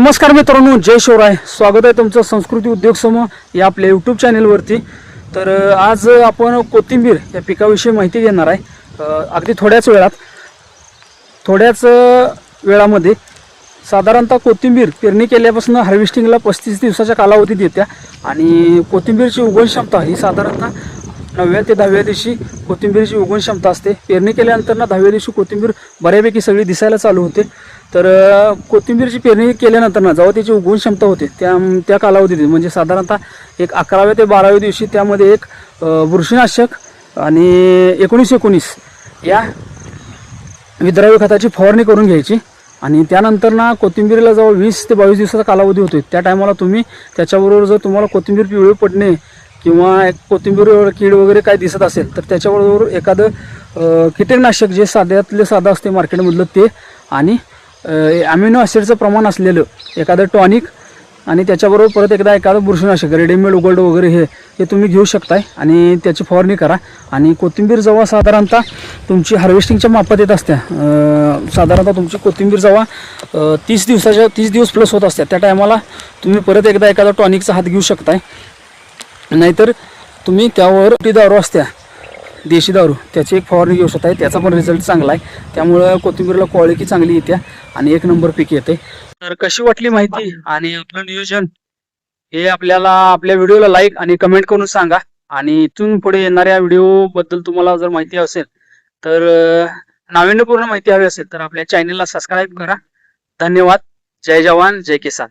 नमस्कार मित्रांनो, जय शिवराय. स्वागत आहे तुमचं संस्कृती उद्योग समूह या आपल्या यूट्यूब चॅनलवरती. तर आज आपण कोथिंबीर या पिकाविषयी माहिती घेणार आहे. अगदी थोड्याच वेळामध्ये साधारणतः कोथिंबीर पेरणी केल्यापासून हार्वेस्टिंगला 35 दिवसाच्या कालावधीत येत्या आणि कोथिंबीरची उगवण क्षमता ही साधारणतः 9व्या ते 10व्या दिवशी कोथिंबीरची उगवण क्षमता असते. पेरणी केल्यानंतर 10व्या दिवशी कोथिंबीर बऱ्यापैकी सगळी दिसायला चालू होते. तर कोथिंबीरची पेरणी केल्यानंतर जेव्हा त्याची उगवण क्षमता होते त्या कालावधीत म्हणजे साधारणतः एक 11व्या ते 12व्या दिवशी त्यामध्ये एक बुरशीनाशक आणि 19-19 या विद्राव्य खताची फवारणी करून घ्यायची. आणि त्यानंतर कोथिंबीरीला जेव्हा 20 ते 22 दिवसाचा कालावधी होतो त्या टायमाला तुम्ही त्याच्याबरोबर जर तुम्हाला कोथिंबीर पिवळी पडणे किंवा कोथिंबीर कीड वगैरे काय दिसत असेल तर त्याच्याबरोबर एखादं कीटकनाशक जे साधं असते मार्केटमधलं ते आणि अमिनो ॲसिडचं प्रमाण असलेलं एखादं टॉनिक आणि त्याच्याबरोबर परत एखादं बुरशीनाशक रेडीमेड उघड वगैरे हे तुम्ही घेऊ शकताय आणि त्याची फवारणी करा. आणि कोथिंबीर जेव्हा साधारणतः तुमची हार्वेस्टिंगच्या मापात येत असत्या, साधारणतः तुमची कोथिंबीर जेव्हा 30 दिवस प्लस होत असत्या त्या टायमाला तुम्ही परत एखादा टॉनिकचा हात घेऊ शकताय. नाहीतर तुम्ही त्यावर ती दारू असत्या देशी दारू त्याची एक फवारणी घेऊ शकताय. त्याचा पण रिझल्ट चांगला आहे. त्यामुळं कोथिंबीरला क्वालिटी चांगली येते आणि एक नंबर पीक येते. तर कशी वाटली माहिती आणि आपलं नियोजन हे आपल्या व्हिडिओला लाईक आणि कमेंट करून सांगा. आणि इथून पुढे येणाऱ्या व्हिडिओ बद्दल तुम्हाला जर माहिती असेल तर नाविन्यपूर्ण माहिती हवी असेल तर आपल्या चॅनलला सबस्क्राईब करा. धन्यवाद. जय जवान जय किसान.